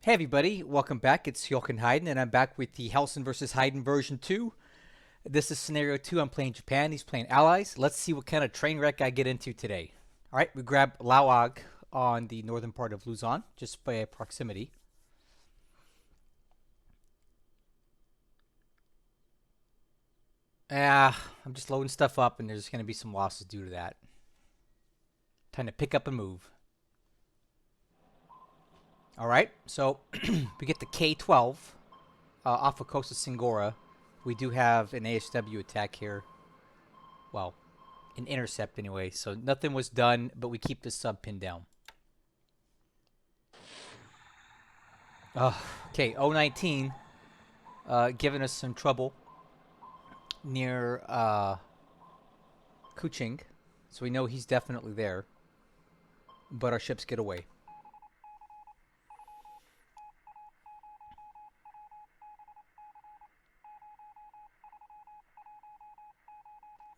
Hey everybody, welcome back. It's Jochen and I'm back with the Hellsen versus Haydn version 2. This is scenario 2. I'm playing Japan, he's playing Allies. Let's see what kind of train wreck I get into today. Alright, we grab Laoag on the northern part of Luzon, just by proximity. I'm just loading stuff up and there's going to be some losses due to that. Time to pick up and move. Alright, so we get the K-12 off of Costa Singora. We do have an ASW attack here. Well, an intercept anyway, so nothing was done, but we keep the sub pinned down. Okay, 019 giving us some trouble near Kuching, so we know he's definitely there, but our ships get away.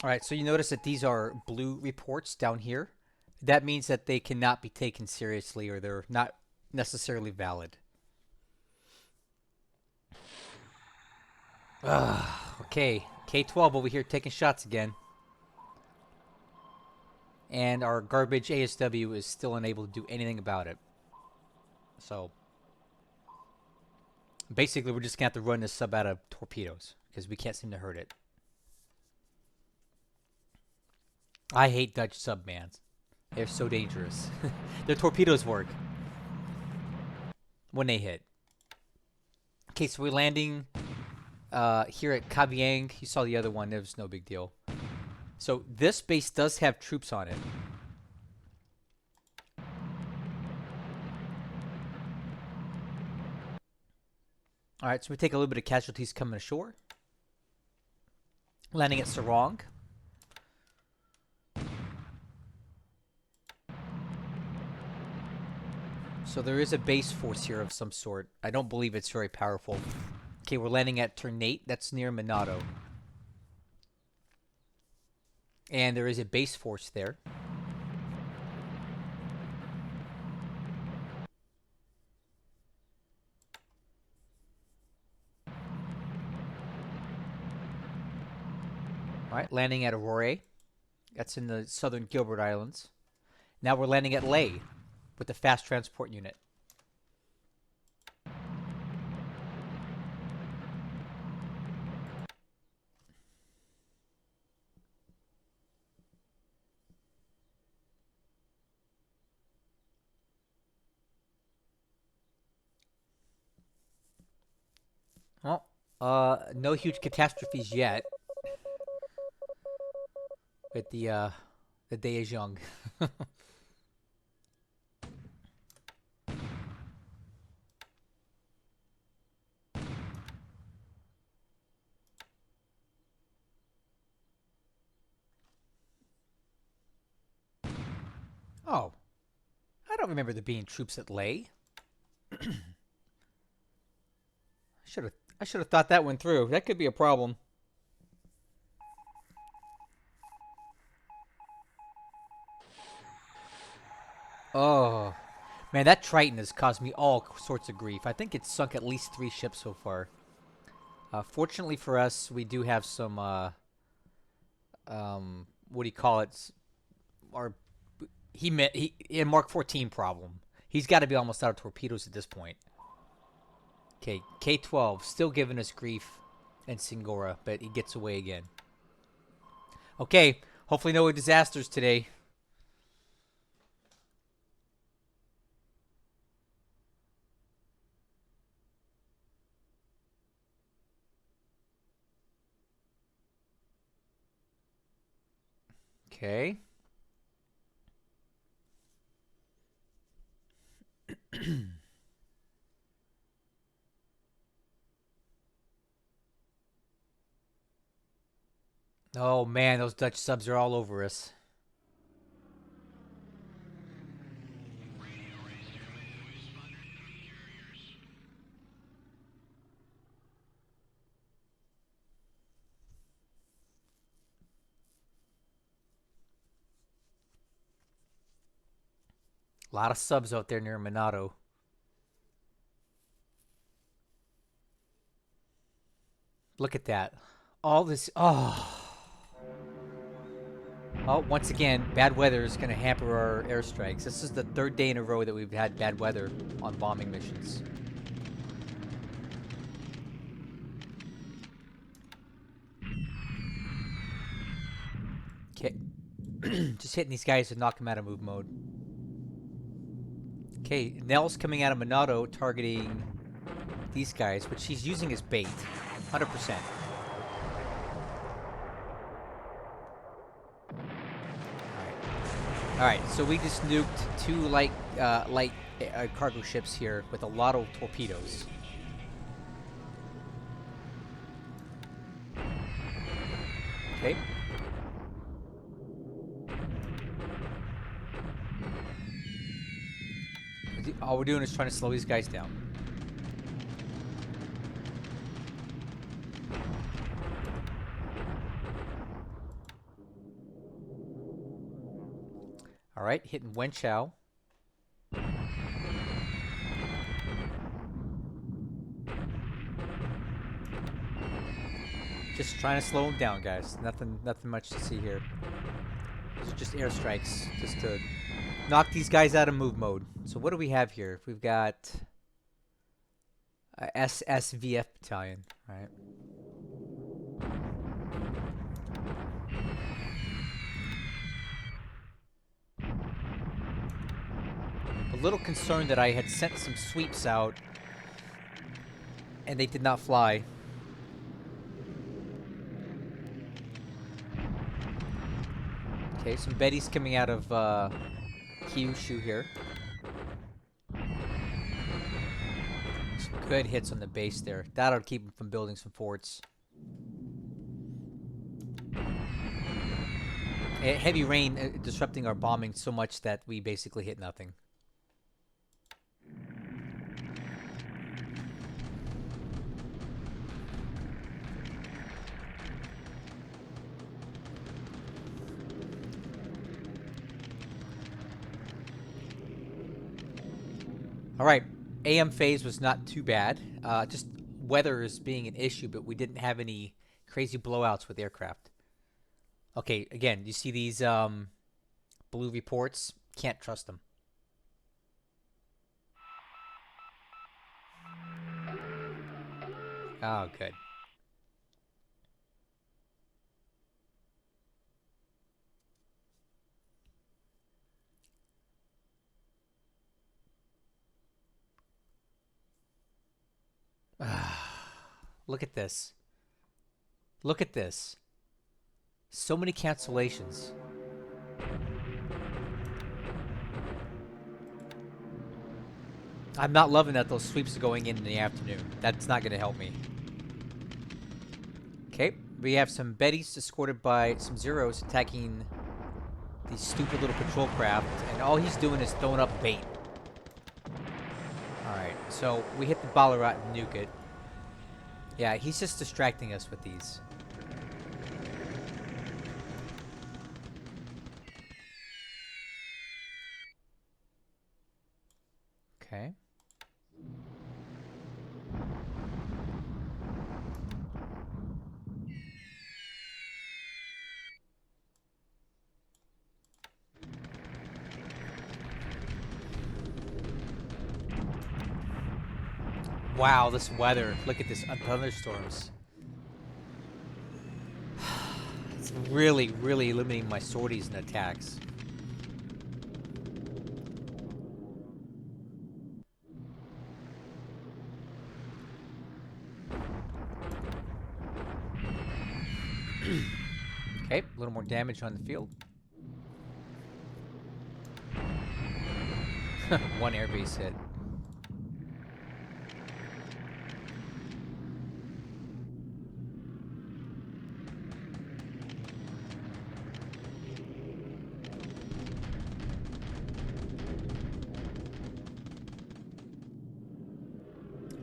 Alright, so you notice that these are blue reports down here. That means that they cannot be taken seriously or they're not necessarily valid. Okay, K-12 over here taking shots again. And our garbage ASW is still unable to do anything about it. So, basically we're just going to have to run this sub out of torpedoes because we can't seem to hurt it. I hate Dutch submans. They're so dangerous. Their torpedoes work when they hit. Okay, so we're landing here at Kavieng. You saw the other one. There was no big deal. So this base does have troops on it. Alright, so we take a little bit of casualties coming ashore. Landing at Sarong. So there is a base force here of some sort. I don't believe it's very powerful. Okay, we're landing at Ternate. That's near Minato. And there is a base force there. Alright, landing at Aurora. That's in the southern Gilbert Islands. Now we're landing at Leh with the fast transport unit. Well, no huge catastrophes yet. But the day is young. Oh, I don't remember there being troops at Leh. I should have thought that one through. That could be a problem. Oh, man, that Triton has caused me all sorts of grief. I think it's sunk at least 3 ships so far. Fortunately for us, we do have some, what do you call it? Our he Mark 14 problem. He's got to be almost out of torpedoes at this point. Okay, K-12 still giving us grief in Singora, but he gets away again. Okay, hopefully no disasters today. Okay. Oh man, those Dutch subs are all over us. A lot of subs out there near Minato. Look at that. All this. Oh. Oh, once again, bad weather is going to hamper our airstrikes. This is the third day in a row that we've had bad weather on bombing missions. Okay. Just hitting these guys to knock them out of move mode. Okay, Nell's coming out of Monado targeting these guys, which he's using as bait. 100%. Alright, so we just nuked two light cargo ships here with a lot of torpedoes. Okay. All we're doing is trying to slow these guys down. Alright, hitting Wenchow. Just trying to slow him down, guys. Nothing much to see here. These are just airstrikes, just to knock these guys out of move mode. So what do we have here? We've got a SSVF battalion, right? A little concerned that I had sent some sweeps out and they did not fly. Okay, some Betties coming out of Kyushu here. Some good hits on the base there. That'll keep them from building some forts. Heavy rain disrupting our bombing so much that we basically hit nothing. Alright, AM phase was not too bad. Just weather is being an issue, but we didn't have any crazy blowouts with aircraft. Okay, again, you see these blue reports? Can't trust them. Oh, good. Look at this. Look at this. So many cancellations. I'm not loving that those sweeps are going in the afternoon. That's not going to help me. Okay, we have some Betties escorted by some Zeros attacking these stupid little patrol craft, and all he's doing is throwing up bait. Alright, so we hit the Ballarat and nuke it. Yeah, he's just distracting us with these. Okay. Wow, this weather. Look at this thunderstorms. It's really, really limiting my sorties and attacks. Okay, a little more damage on the field. One airbase hit.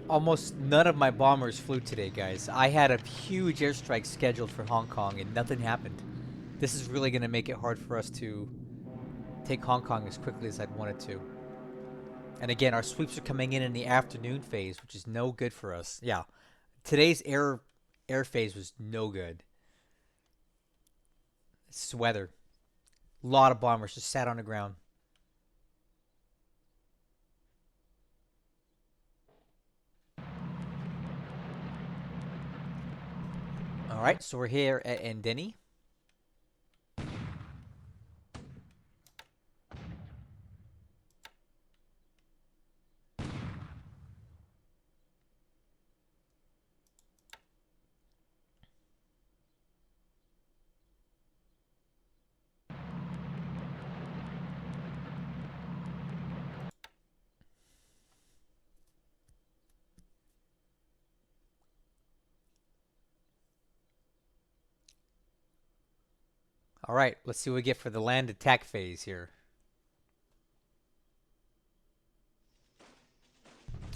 Almost none of my bombers flew today, guys. I had a huge airstrike scheduled for Hong Kong and nothing happened. This is really going to make it hard for us to take Hong Kong as quickly as I'd wanted to. And again, our sweeps are coming in the afternoon phase, which is no good for us. Yeah, today's air air phase was no good. It's weather. A lot of bombers just sat on the ground. All right, so we're here at Endeni. All right, let's see what we get for the land attack phase here.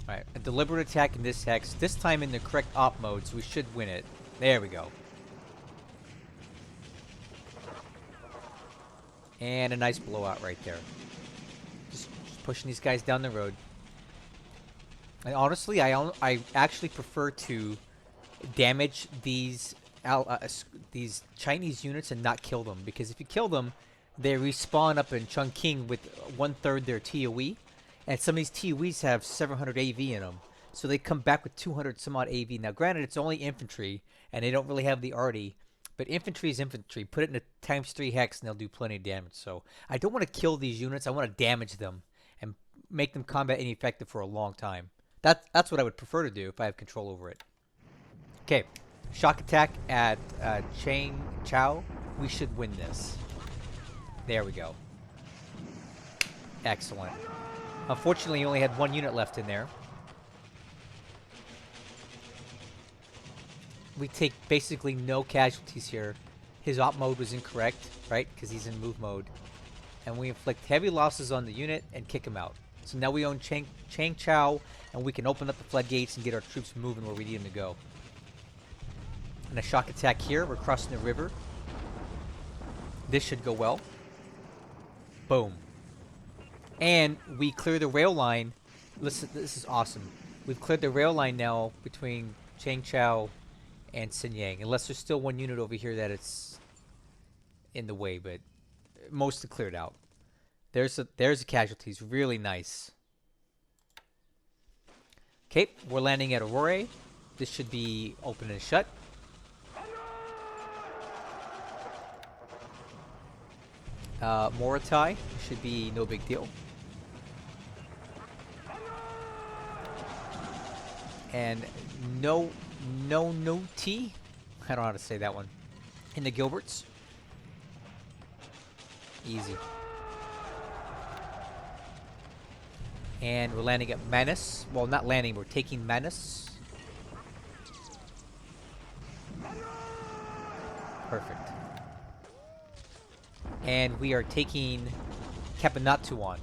All right, a deliberate attack in this hex. This time in the correct op mode, so we should win it. There we go. And a nice blowout right there. Just pushing these guys down the road. And honestly, I actually prefer to damage these Chinese units and not kill them, because if you kill them, they respawn up in Chongqing with 1/3 their TOE, and some of these TOEs have 700 AV in them, so they come back with 200 some odd AV. Now, granted, it's only infantry, and they don't really have the arty, but infantry is infantry. Put it in a ×3 hex, and they'll do plenty of damage. So I don't want to kill these units. I want to damage them and make them combat ineffective for a long time. That's what I would prefer to do if I have control over it. Okay. Shock attack at Chang Chao. We should win this. There we go. Excellent. Unfortunately, he only had one unit left in there. We take basically no casualties here. His op mode was incorrect, right? Because he's in move mode. And we inflict heavy losses on the unit and kick him out. So now we own Chang Chao, and we can open up the floodgates and get our troops moving where we need them to go. And a shock attack here. We're crossing the river. This should go well. Boom. And we clear the rail line. Listen, this is awesome. We've cleared the rail line now between Chang Chao and Xinyang. Unless there's still one unit over here that it's in the way, but mostly cleared out. There's the casualties. Really nice. Okay, we're landing at Aurora. This should be open and shut. Morotai should be no big deal. And no T. I don't know how to say that one. In the Gilberts. Easy. And we're landing at Manus. Well, not landing, we're taking Manus. Perfect. And we are taking Kapanatuan,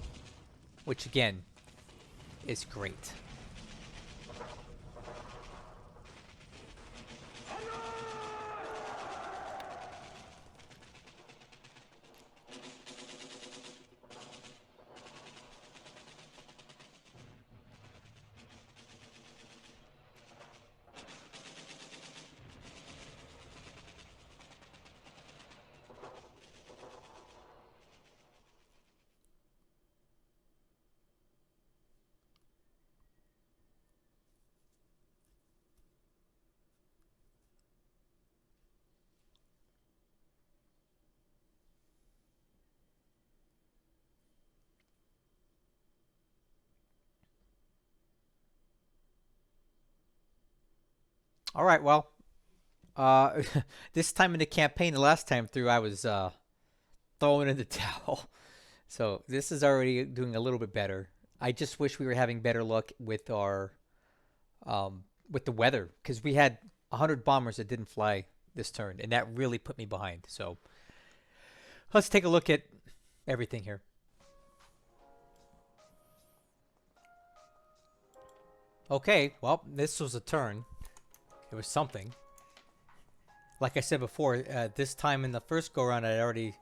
which again is great. All right, well, this time in the campaign, the last time through, I was throwing in the towel. So this is already doing a little bit better. I just wish we were having better luck with our with the weather, because we had 100 bombers that didn't fly this turn, and that really put me behind. So let's take a look at everything here. Okay, well, this was a turn. It was something. Like I said before, this time in the first go-around, I had already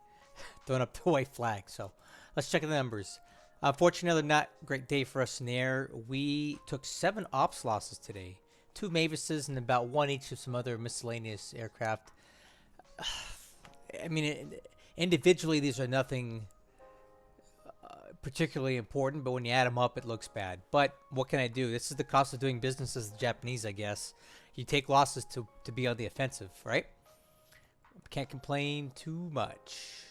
thrown up the white flag. So let's check the numbers. Unfortunately, not a great day for us in the air. We took 7 ops losses today. 2 Mavises and about 1 each of some other miscellaneous aircraft. I mean, individually, these are nothing particularly important, but when you add them up, it looks bad. But what can I do? This is the cost of doing business as the Japanese, I guess. You take losses to be on the offensive, right? Can't complain too much.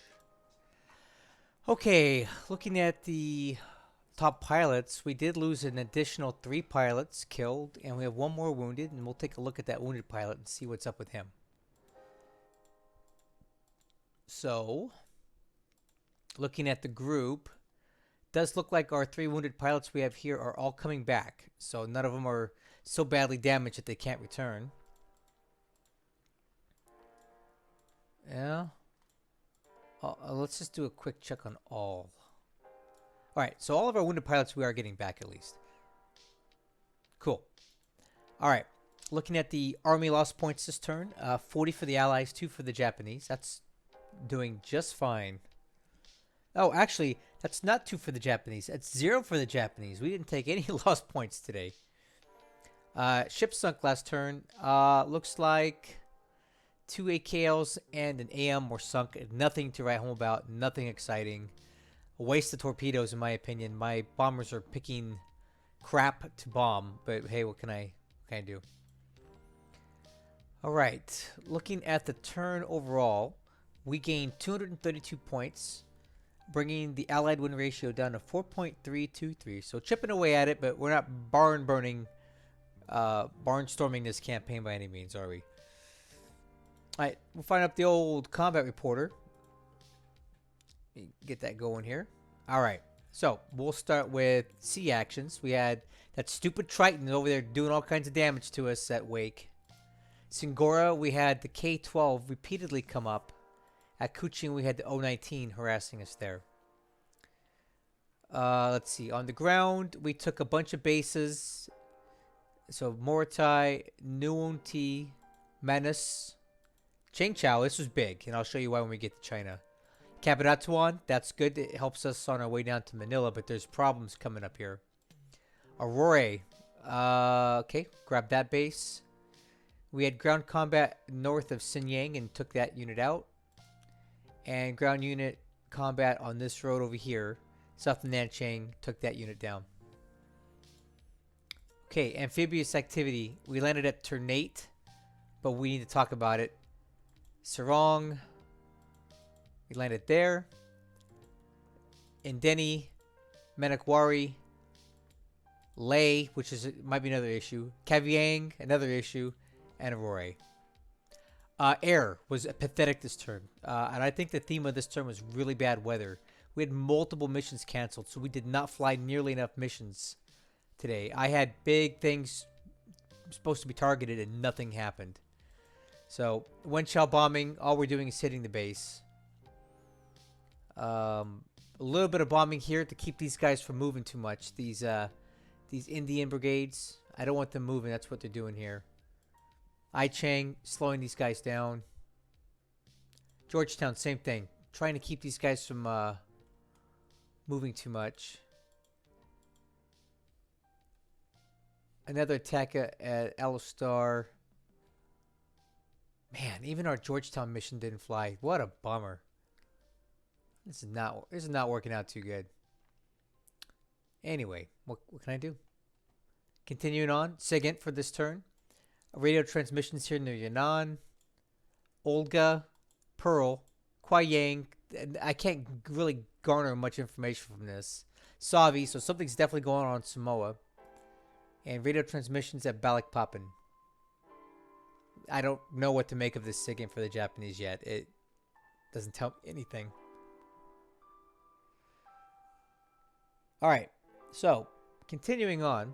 Okay, looking at the top pilots, we did lose an additional 3 pilots killed, and we have 1 more wounded, and we'll take a look at that wounded pilot and see what's up with him. So, looking at the group, does look like our 3 wounded pilots we have here are all coming back. So none of them are so badly damaged that they can't return. Yeah. Let's just do a quick check on all. Alright, so all of our wounded pilots we are getting back at least. Cool. Alright, looking at the army loss points this turn. 40 for the Allies, 2 for the Japanese. That's doing just fine. Oh, actually, that's not 2 for the Japanese. That's 0 for the Japanese. We didn't take any lost points today. Ship sunk last turn. Looks like 2 AKLs and an AM were sunk. Nothing to write home about. Nothing exciting. A waste of torpedoes, in my opinion. My bombers are picking crap to bomb. But hey, what can I do? All right. Looking at the turn overall, we gained 232 points, bringing the Allied win ratio down to 4.323. So chipping away at it, but we're not barnstorming this campaign by any means, are we? Alright, we'll find up the old combat reporter. Get that going here. Alright, so we'll start with sea actions. We had that stupid Triton over there doing all kinds of damage to us at Wake. Singora, we had the K-12 repeatedly come up. At Kuching, we had the O-19 harassing us there. Let's see. On the ground, we took a bunch of bases. So, Morotai, Nuonti, Manus, Chengchao. This was big, and I'll show you why when we get to China. Cabanatuan, that's good. It helps us on our way down to Manila, but there's problems coming up here. Aurora. Okay, grab that base. We had ground combat north of Xinyang and took that unit out. And ground unit combat on this road over here, south of Nanchang, took that unit down. Okay, amphibious activity. We landed at Ternate, but we need to talk about it. Sarong, we landed there. Indeni, Manakwari, Leh, which might be another issue. Kavieng, another issue, and Aurora. Air was pathetic this turn, and I think the theme of this turn was really bad weather. We had multiple missions canceled, so we did not fly nearly enough missions today. I had big things supposed to be targeted, and nothing happened. So, Wenchao bombing, all we're doing is hitting the base. A little bit of bombing here to keep these guys from moving too much. These Indian brigades, I don't want them moving. That's what they're doing here. Aichang, slowing these guys down. Georgetown, same thing. Trying to keep these guys from moving too much. Another attack at Alistar. Man, even our Georgetown mission didn't fly. What a bummer. This is not working out too good. Anyway, what can I do? Continuing on, SIGINT for this turn. Radio transmissions here near Yan'an, Olga, Pearl, Kuayang. I can't really garner much information from this. Savi, so something's definitely going on in Samoa. And radio transmissions at Balikpapan. I don't know what to make of this SIGINT for the Japanese yet. It doesn't tell me anything. Alright, so continuing on.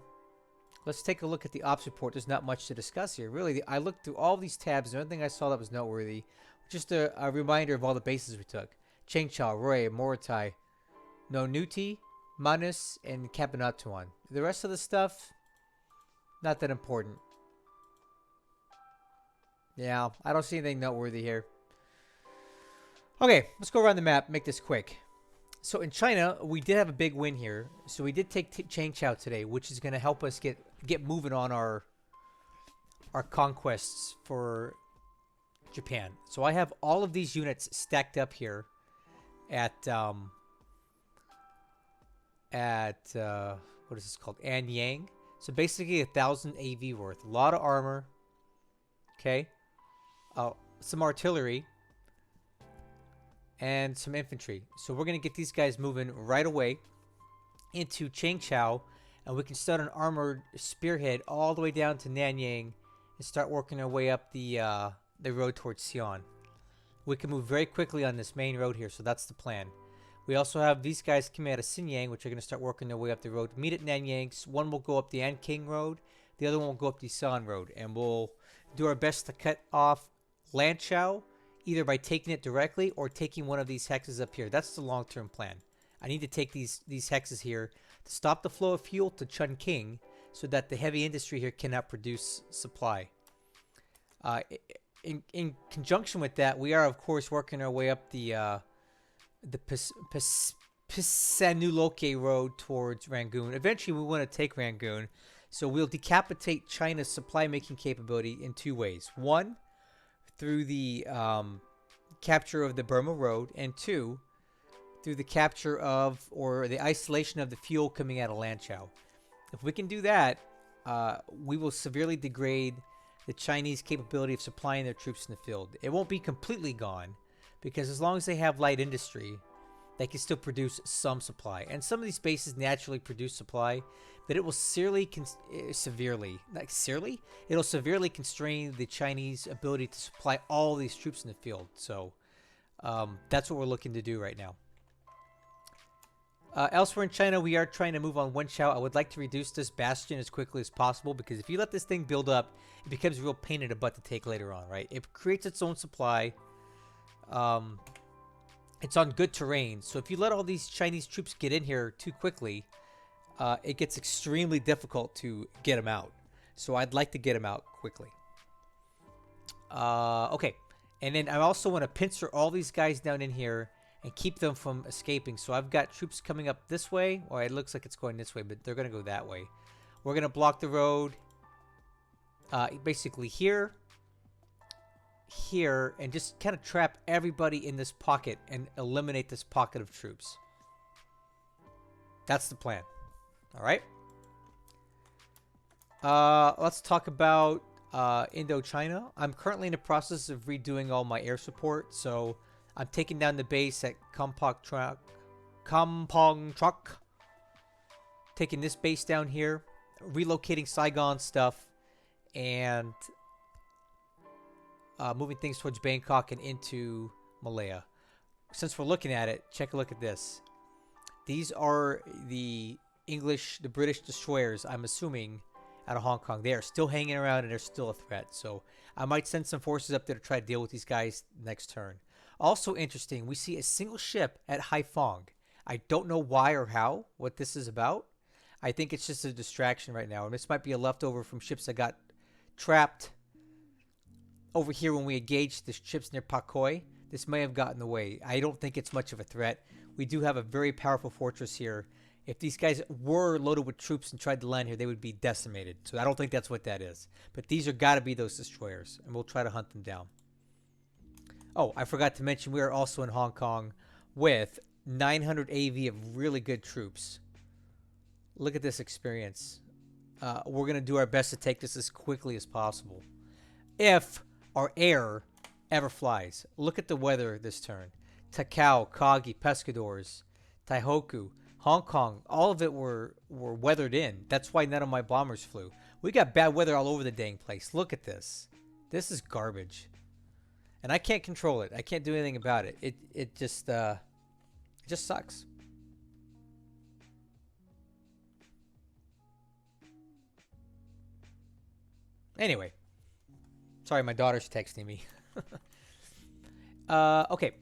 Let's take a look at the ops report. There's not much to discuss here. Really, I looked through all these tabs. The only thing I saw that was noteworthy, just a reminder of all the bases we took. Chengchao, Roy, Morotai, Nonuti, Manus, and Cabanatuan. The rest of the stuff, not that important. Yeah, I don't see anything noteworthy here. Okay, let's go around the map, make this quick. So in China, we did have a big win here. So we did take Changchao today, which is going to help us get moving on our our conquests for Japan. So I have all of these units stacked up here at what is this called? Anyang. So basically 1,000 AV worth. A lot of armor. Okay. Some artillery. And some infantry. So we're going to get these guys moving right away into Changchao. And we can start an armored spearhead all the way down to Nanyang and start working our way up the road towards Xi'an. We can move very quickly on this main road here, so that's the plan. We also have these guys coming out of Xinyang, which are going to start working their way up the road. Meet at Nanyang. One will go up the Anqing Road. The other one will go up the Xi'an Road. And we'll do our best to cut off Lanchao, either by taking it directly or taking one of these hexes up here. That's the long-term plan. I need to take these hexes here to stop the flow of fuel to Chunking so that the heavy industry here cannot produce supply. In conjunction with that, we are, of course, working our way up the Pisanuloke Road towards Rangoon. Eventually, we want to take Rangoon, so we'll decapitate China's supply-making capability in two ways. One, through the capture of the Burma Road, and two, through the capture of, or the isolation of the fuel coming out of Lanchao. If we can do that, we will severely degrade the Chinese capability of supplying their troops in the field. It won't be completely gone, because as long as they have light industry, they can still produce some supply. And some of these bases naturally produce supply, but it will severely constrain the Chinese ability to supply all these troops in the field. So that's what we're looking to do right now. Elsewhere in China, we are trying to move on Wenchao. I would like to reduce this bastion as quickly as possible, because if you let this thing build up, it becomes a real pain in the butt to take later on, right? It creates its own supply. It's on good terrain, so if you let all these Chinese troops get in here too quickly, it gets extremely difficult to get them out. So I'd like to get them out quickly. Okay, and then I also want to pincer all these guys down in here and keep them from escaping. So I've got troops coming up this way. Or it looks like it's going this way, but they're going to go that way. We're going to block the road basically here, and just kind of trap everybody in this pocket and eliminate this pocket of troops. That's the plan. All right. Let's talk about Indochina. I'm currently in the process of redoing all my air support, so I'm taking down the base at Kampong Truck. Taking this base down here, relocating Saigon stuff, and moving things towards Bangkok and into Malaya. Since we're looking at it, check a look at this. These are the British destroyers, I'm assuming, out of Hong Kong. They are still hanging around and they're still a threat. So I might send some forces up there to try to deal with these guys next turn. Also interesting, we see a single ship at Haiphong. I don't know why or how, what this is about. I think it's just a distraction right now. And this might be a leftover from ships that got trapped over here when we engaged the ships near Pakoi. This may have gotten away. I don't think it's much of a threat. We do have a very powerful fortress here. If these guys were loaded with troops and tried to land here, they would be decimated. So I don't think that's what that is. But these are got to be those destroyers, and we'll try to hunt them down. Oh, I forgot to mention we are also in Hong Kong with 900 AV of really good troops. Look at this experience. We're going to do our best to take this as quickly as possible. If our air ever flies. Look at the weather this turn. Takao, Kagi, Pescadores, Taihoku, Hong Kong, all of it were weathered in. That's why none of my bombers flew. We got bad weather all over the dang place. Look at this. This is garbage. And I can't control it. I can't do anything about it. It just sucks. Anyway. Sorry, my daughter's texting me. Okay.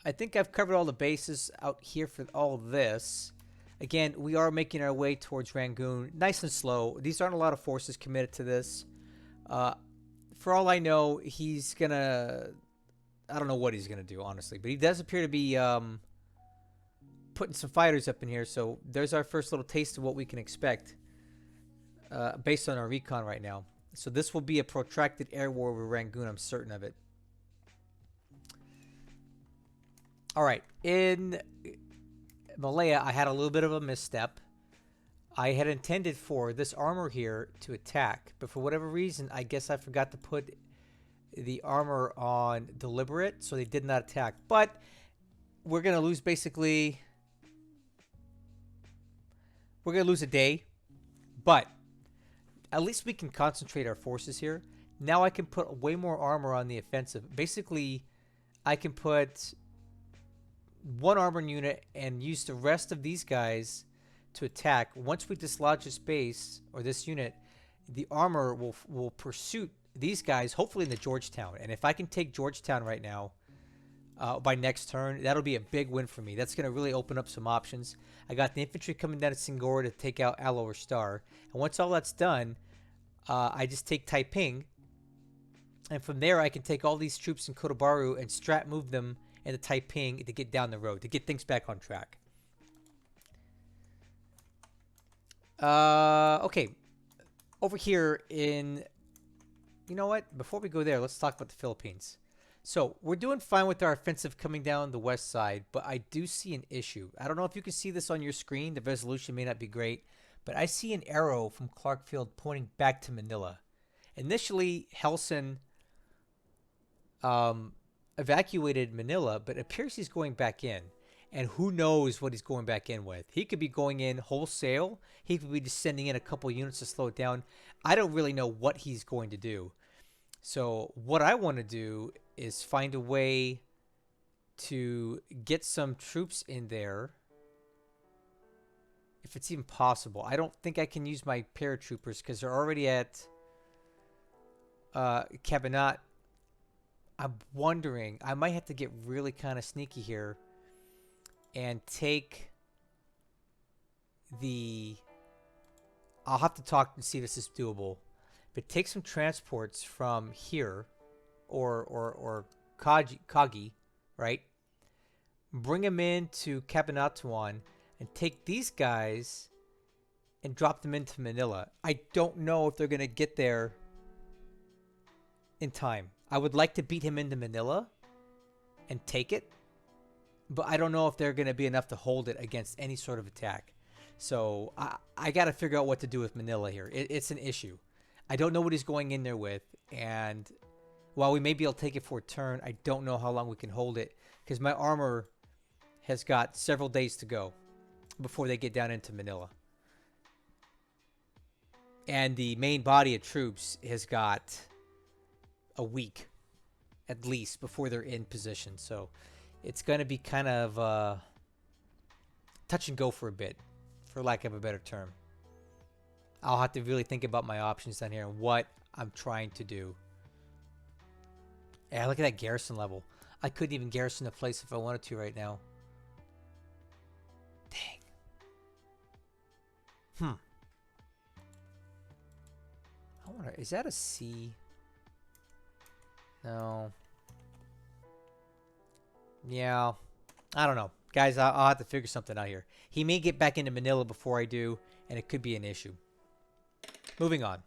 I think I've covered all the bases out here for all this. Again, we are making our way towards Rangoon. Nice and slow. These aren't a lot of forces committed to this. For all I know, he's going to... I don't know what he's going to do, honestly. But he does appear to be putting some fighters up in here. So there's our first little taste of what we can expect based on our recon right now. So this will be a protracted air war over Rangoon. I'm certain of it. All right. In Malaya, I had a little bit of a misstep. I had intended for this armor here to attack, but for whatever reason, I guess I forgot to put the armor on deliberate, so they did not attack. But we're going to lose basically... We're going to lose a day, but at least we can concentrate our forces here. Now I can put way more armor on the offensive. Basically, I can put one armor unit and use the rest of these guys to attack. Once we dislodge this base, or this unit, the armor will pursue these guys, hopefully in the Georgetown. And if I can take Georgetown right now, by next turn, that'll be a big win for me. That's going to really open up some options. I got the infantry coming down to Singora to take out Alower Star. And once all that's done, I just take Taiping. And from there, I can take all these troops in Kotobaru and strat move them into Taiping to get down the road, to get things back on track. Okay. Over here in... You know what? Before we go there, let's talk about the Philippines. So, we're doing fine with our offensive coming down the west side, but I do see an issue. I don't know if you can see this on your screen. The resolution may not be great, but I see an arrow from Clark Field pointing back to Manila. Initially, Hellsen evacuated Manila, but it appears he's going back in. And who knows what he's going back in with. He could be going in wholesale. He could be just sending in a couple units to slow it down. I don't really know what he's going to do. So what I want to do is find a way to get some troops in there. If it's even possible. I don't think I can use my paratroopers because they're already at Cabanat. I'm wondering. I might have to get really kind of sneaky here and take the... I'll have to talk and see if this is doable. But take some transports from here, or Kagi, right? Bring them into Cabanatuan and take these guys and drop them into Manila. I don't know if they're going to get there in time. I would like to beat him into Manila and take it, but I don't know if they're going to be enough to hold it against any sort of attack. So I got to figure out what to do with Manila here. It's an issue. I don't know what he's going in there with, and while we may be able to take it for a turn, I don't know how long we can hold it, because my armor has got several days to go before they get down into Manila. And the main body of troops has got a week, at least, before they're in position. So it's going to be kind of touch and go for a bit, for lack of a better term. I'll have to really think about my options down here and what I'm trying to do. Yeah, look at that garrison level. I couldn't even garrison the place if I wanted to right now. Dang. I wonder, is that a C? No. Yeah. I don't know. Guys, I'll have to figure something out here. He may get back into Manila before I do, and it could be an issue. Moving on.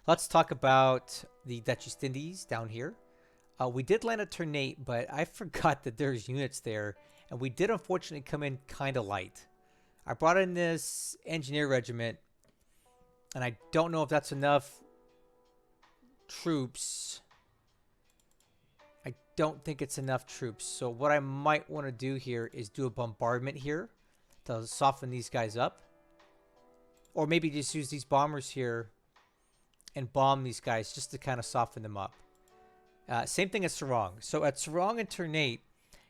Let's talk about the Dutch East Indies down here. We did land at Ternate, but I forgot that there's units there, and we did unfortunately come in kind of light. I brought in this engineer regiment, and I don't know if that's enough troops. I don't think it's enough troops. So what I might want to do here is do a bombardment here to soften these guys up. Or maybe just use these bombers here and bomb these guys just to kind of soften them up. Same thing at Sarong. So at Sarong and Ternate,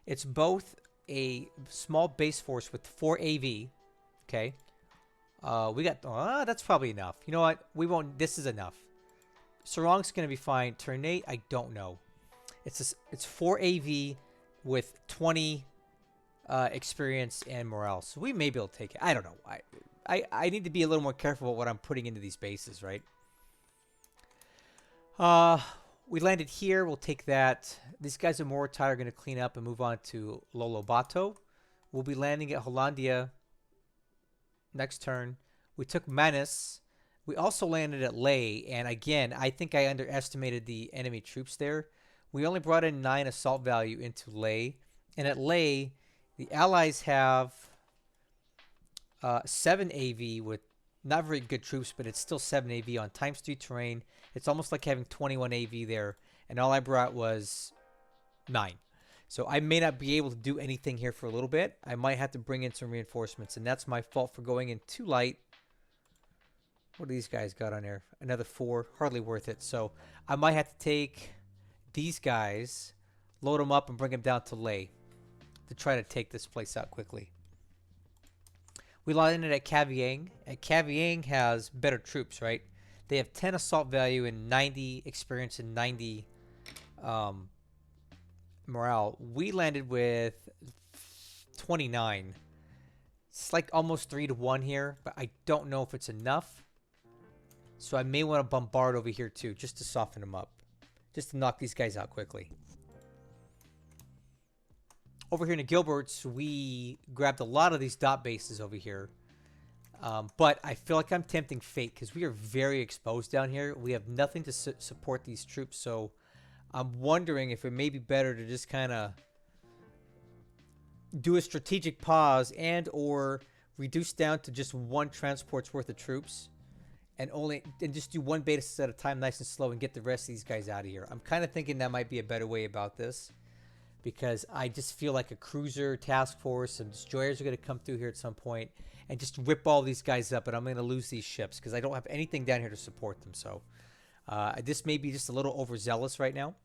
it's both a small base force with 4 AV. Okay. We got... that's probably enough. You know what? We won't... This is enough. Sarong's going to be fine. Ternate, I don't know. It's 4 AV with 20 experience and morale. So we may be able to take it. I don't know. I need to be a little more careful about what I'm putting into these bases, right? We landed here. We'll take that. These guys at Morotai are going to clean up and move on to Lolobato. We'll be landing at Hollandia next turn. We took Manus. We also landed at Leh, and again, I think I underestimated the enemy troops there. We only brought in 9 assault value into Leh, and at Leh, the Allies have 7 AV with not very good troops, but it's still 7 AV on ×3 terrain. It's almost like having 21 AV there, and all I brought was 9. So I may not be able to do anything here for a little bit. I might have to bring in some reinforcements, and that's my fault for going in too light. What do these guys got on there? Another 4. Hardly worth it. So I might have to take these guys, load them up, and bring them down to Leh to try to take this place out quickly. We landed at Caviang. Caviang has better troops, right? They have 10 assault value and 90 experience and 90 morale. We landed with 29. It's like almost 3 to 1 here, but I don't know if it's enough. So I may want to bombard over here too, just to soften them up. Just to knock these guys out quickly. Over here in the Gilberts, we grabbed a lot of these dot bases over here. But I feel like I'm tempting fate because we are very exposed down here. We have nothing to support these troops. So I'm wondering if it may be better to just kind of do a strategic pause and or reduce down to just 1 transport's worth of troops. And just do 1 beta at a time, nice and slow, and get the rest of these guys out of here. I'm kind of thinking that might be a better way about this. Because I just feel like a cruiser task force and destroyers are going to come through here at some point and just rip all these guys up, and I'm going to lose these ships because I don't have anything down here to support them. So this may be just a little overzealous right now.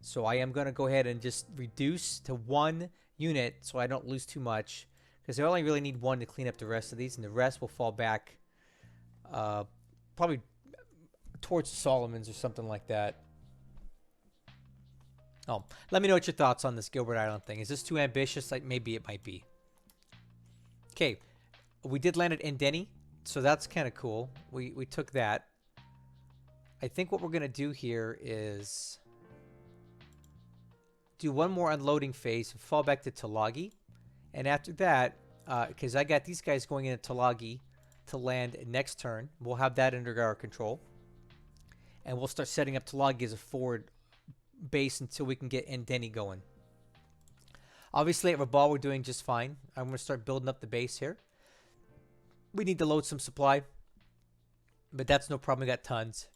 So I am going to go ahead and just reduce to 1 unit so I don't lose too much, because I only really need 1 to clean up the rest of these, and the rest will fall back probably towards Solomon's or something like that. Oh, let me know what your thoughts on this Gilbert Island thing. Is this too ambitious? Like, maybe it might be. Okay, we did land at Endeni, so that's kind of cool. We took that. I think what we're going to do here is do 1 more unloading phase and fall back to Talagi. And after that, because I got these guys going into Talagi to land next turn, we'll have that under our control. And we'll start setting up Talagi as a forward base until we can get Endeni going. Obviously at Rabal we're doing just fine. I'm going to start building up the base here. We need to load some supply, but that's no problem. We got tons.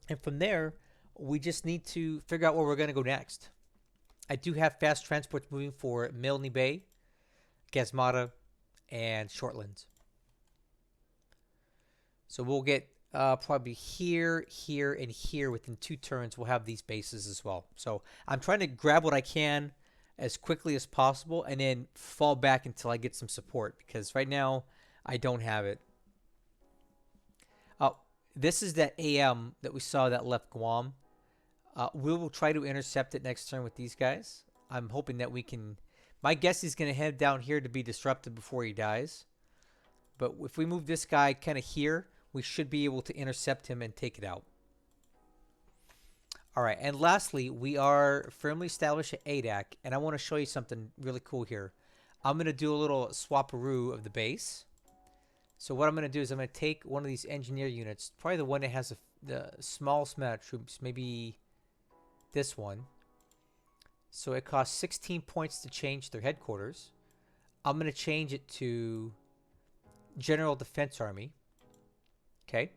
And from there, we just need to figure out where we're going to go next. I do have fast transports moving for Milne Bay, Gazmata, and Shortlands. So we'll get probably here, here, and here within 2 turns. We'll have these bases as well. So I'm trying to grab what I can as quickly as possible and then fall back until I get some support, because right now I don't have it. This is that AM that we saw that left Guam. We will try to intercept it next turn with these guys. I'm hoping that we can. My guess he's going to head down here to be disrupted before he dies. But if we move this guy kind of here, we should be able to intercept him and take it out. All right, and lastly, we are firmly established at ADAC, and I want to show you something really cool here. I'm going to do a little swaparoo of the base. So what I'm going to do is I'm going to take one of these engineer units, probably the one that has the smallest amount of troops, maybe this one. So it costs 16 points to change their headquarters. I'm going to change it to General Defense Army. Okay.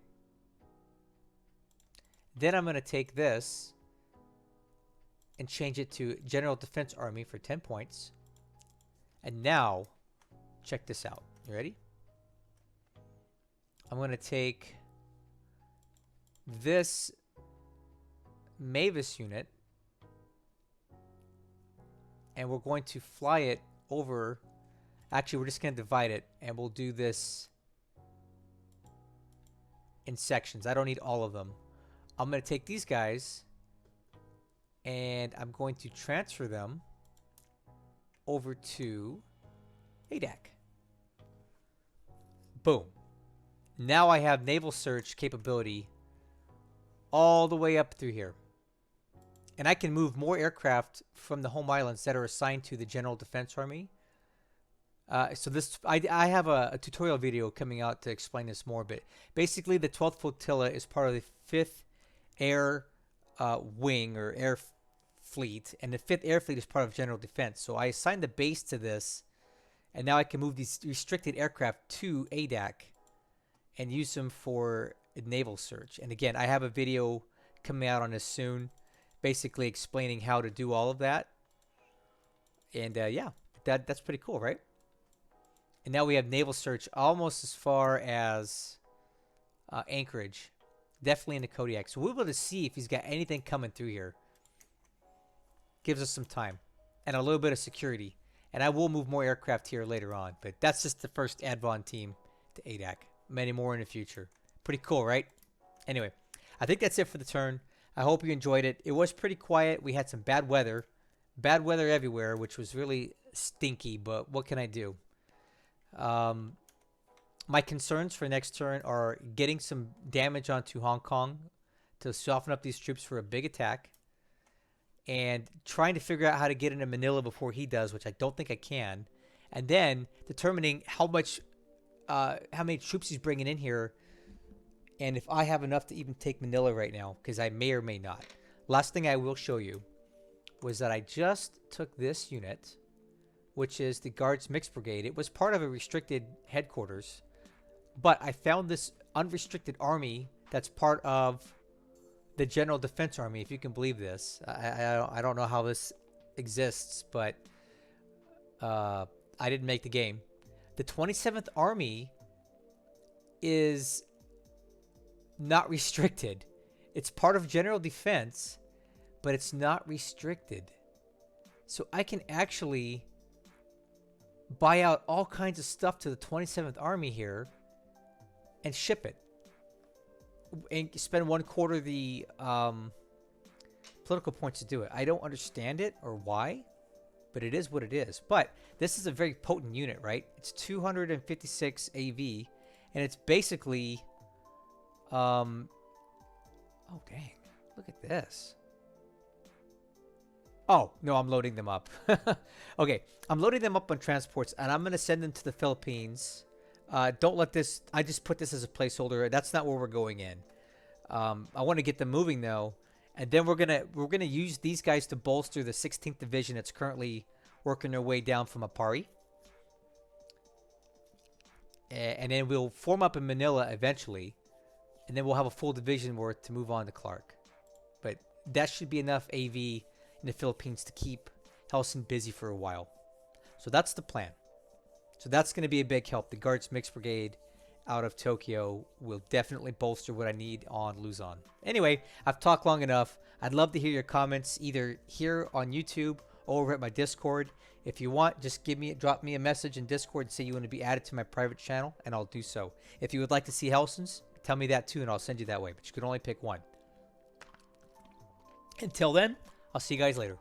Then I'm going to take this and change it to General Defense Army for 10 points. And now, check this out. You ready? I'm going to take this Mavis unit and we're going to fly it over. Actually, we're just going to divide it and we'll do this in sections. I don't need all of them. I'm going to take these guys and I'm going to transfer them over to ADAC. Boom. Now I have naval search capability all the way up through here. And I can move more aircraft from the home islands that are assigned to the General Defense Army So this, I have a tutorial video coming out to explain this more, but basically the 12th Flotilla is part of the 5th Air Wing or Air Fleet, and the 5th Air Fleet is part of General Defense. So I assigned the base to this, and now I can move these restricted aircraft to ADAC and use them for naval search. And again, I have a video coming out on this soon, basically explaining how to do all of that. And yeah, that's pretty cool, right? And now we have naval search almost as far as Anchorage. Definitely in the Kodiak. So we'll be able to see if he's got anything coming through here. Gives us some time. And a little bit of security. And I will move more aircraft here later on. But that's just the first Advon team to ADAC. Many more in the future. Pretty cool, right? Anyway, I think that's it for the turn. I hope you enjoyed it. It was pretty quiet. We had some bad weather. Bad weather everywhere, which was really stinky. But what can I do? My concerns for next turn are getting some damage onto Hong Kong to soften up these troops for a big attack, and trying to figure out how to get into Manila before he does, which I don't think I can, and then determining how many troops he's bringing in here, and if I have enough to even take Manila right now, because I may or may not. Last thing I will show you was that I just took this unit, which is the Guards Mixed Brigade. It was part of a restricted headquarters, but I found this unrestricted army that's part of the General Defense Army, if you can believe this. I don't know how this exists, but I didn't make the game. The 27th Army is not restricted. It's part of General Defense, but it's not restricted. So I can actually buy out all kinds of stuff to the 27th Army here and ship it. And spend 1/4 the political points to do it. I don't understand it or why, but it is what it is. But this is a very potent unit, right? It's 256 AV, and it's basically... oh, dang. Look at this. Oh, no, I'm loading them up. Okay, I'm loading them up on transports, and I'm going to send them to the Philippines. Don't let this... I just put this as a placeholder. That's not where we're going in. I want to get them moving, though. And then we're gonna use these guys to bolster the 16th Division that's currently working their way down from Apari. And then we'll form up in Manila eventually. And then we'll have a full division worth to move on to Clark. But that should be enough AV in the Philippines to keep Hellsen busy for a while. So that's the plan. So that's going to be a big help. The Guards Mixed Brigade out of Tokyo will definitely bolster what I need on Luzon. Anyway, I've talked long enough. I'd love to hear your comments either here on YouTube or over at my Discord. If you want, just drop me a message in Discord and say you want to be added to my private channel, and I'll do so. If you would like to see Hellsen's, tell me that too, and I'll send you that way. But you can only pick one. Until then, I'll see you guys later.